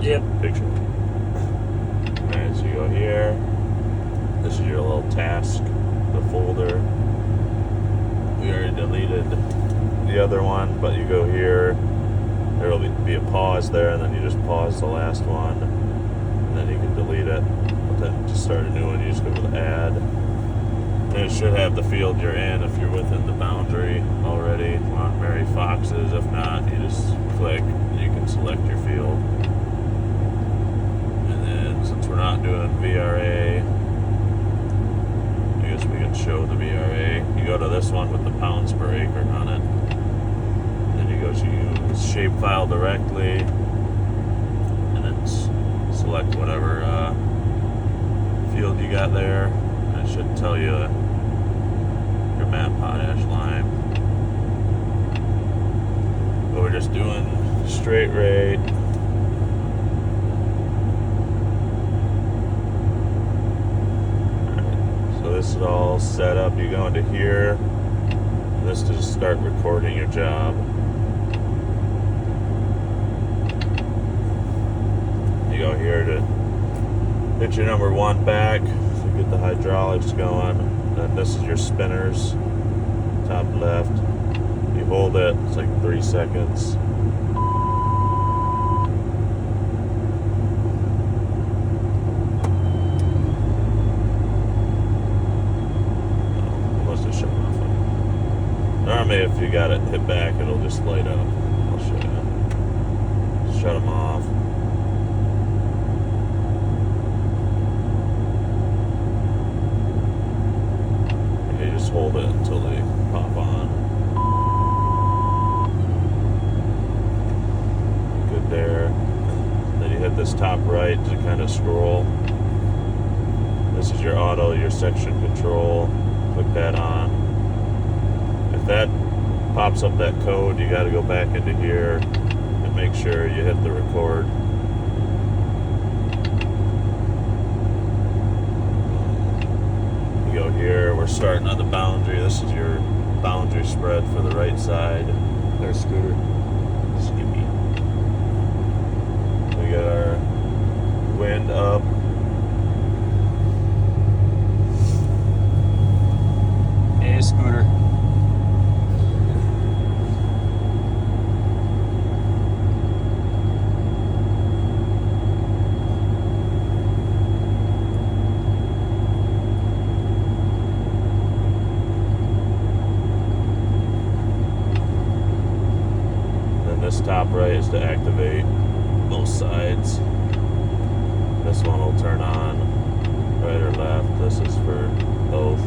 Yep. Picture. Alright, so you go here. This is your little task, the folder. We already deleted the other one, but you go here. There will be a pause there, and then you just pause the last one, and then you can delete it. But then to start a new one, you just go with add. And it should have the field you're in if you're within the boundary already. On Mary Fox's, if not, you just click and you can select your field. And then since we're not doing VRA, I guess we can show the VRA. You go to this one with the pounds per acre on it. Then you go to use shapefile directly, and then select whatever field you got there. And it should tell you your map potash line. But we're just doing straight rate. This is all set up. You go into here. This to start recording your job. You go here to hit your number 1 back. So you get the hydraulics going. Then this is your spinners. Top left. You hold it. It's like 3 seconds. Normally, if you got it hit back, it'll just light up. I'll show you. Shut them off. Okay, you just hold it until they pop on. Good there. Then you hit this top right to kind of scroll. This is your auto, your section control. Click that on. If that pops up that code, you got to go back into here and make sure you hit the record. You go here, we're starting on the boundary. This is your boundary spread for the right side. There's Scooter. Skippy. We got our wind up. Hey, Scooter. This top right is to activate both sides. This one will turn on right or left. This is for both.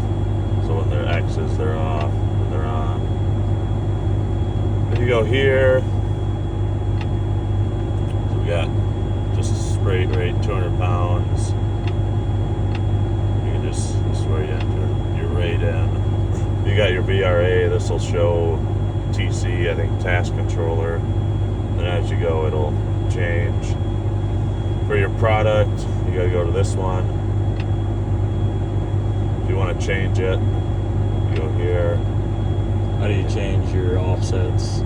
So when they're X's, they're off. When they're on. Then you go here. So we got just straight rate, 200 pounds. You can this is where you enter your rate in. You got your VRA. This will show TC, I think task controller. And as you go, it'll change. For your product, you gotta go to this one. If you want to change it, you go here. How do you change your offsets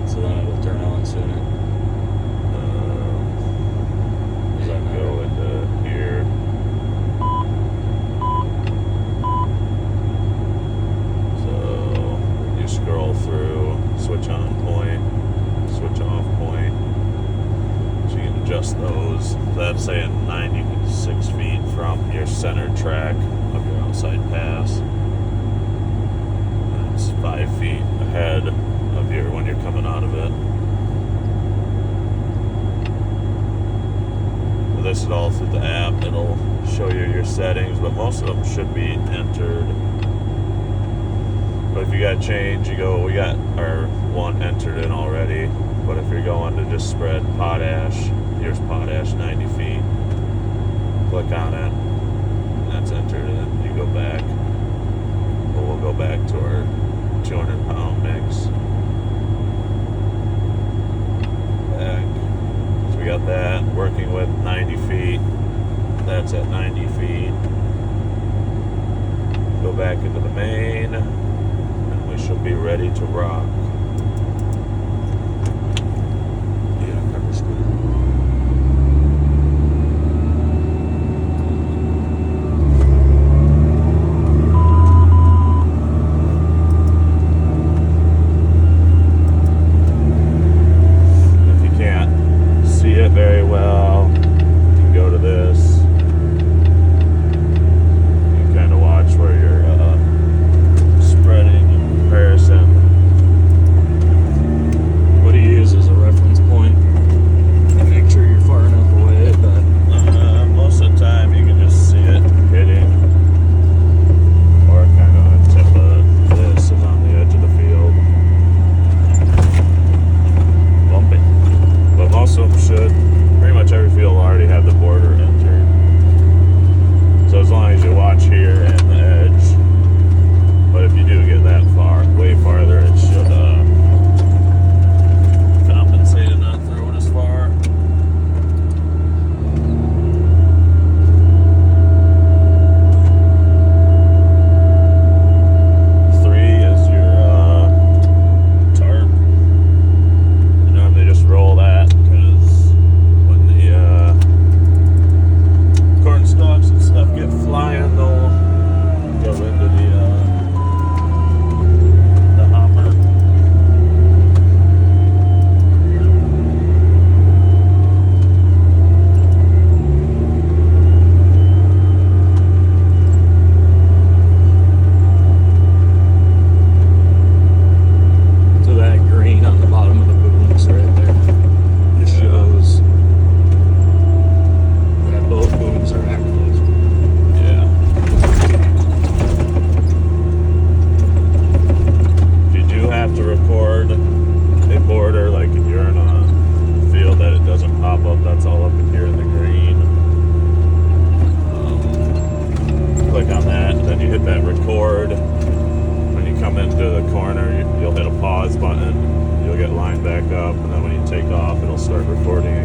so then it'll turn on sooner? Does that matter? Go into here. So you scroll through, switch on point, switch off point. So you can adjust those. That's saying 96 feet from your center track of your outside pass. That's 5 feet ahead of your when you're coming out of it. This is all through the app. It'll show you your settings, but most of them should be entered. But if you got change, you go, we got our one entered in already. But if you're going to just spread potash, here's potash 90 feet. Click on it, and that's entered in. You go back. Well, we'll go back to our 200 pound mix. Back. So we got that working with 90 feet. That's at 90 feet. Go back into the main, and we should be ready to rock. Yeah, cover Scooter.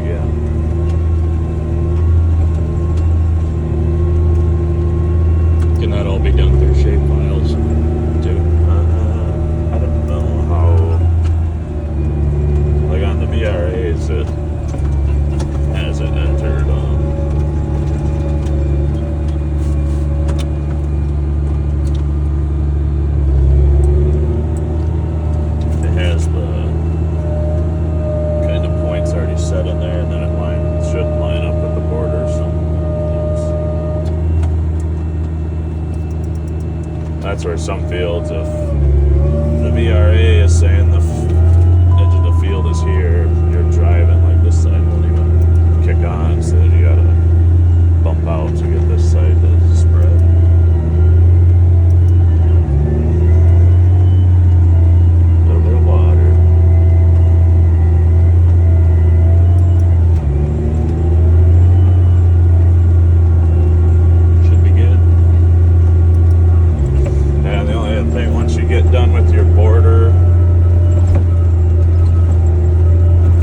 again. Can that all be done through shape files too? I don't know how. Like on the VRAs, it has it entered. It has the kind of points already set in there, and then it should line up with the border. So that's where some fields, if the VRA is saying the edge of the field is here, you're driving, like this side won't even kick on, so you gotta bump out to get this side to spread. A little bit of water. Should be good. And the only other thing, once you get done with your border,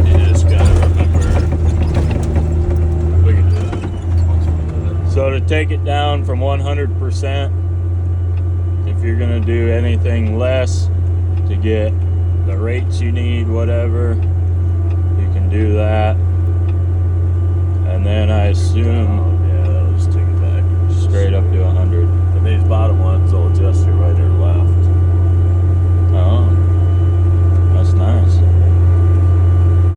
you just gotta remember. We can do that once we do that. So to take it down from 100%, if you're gonna do anything less to get the rates you need, whatever, you can do that.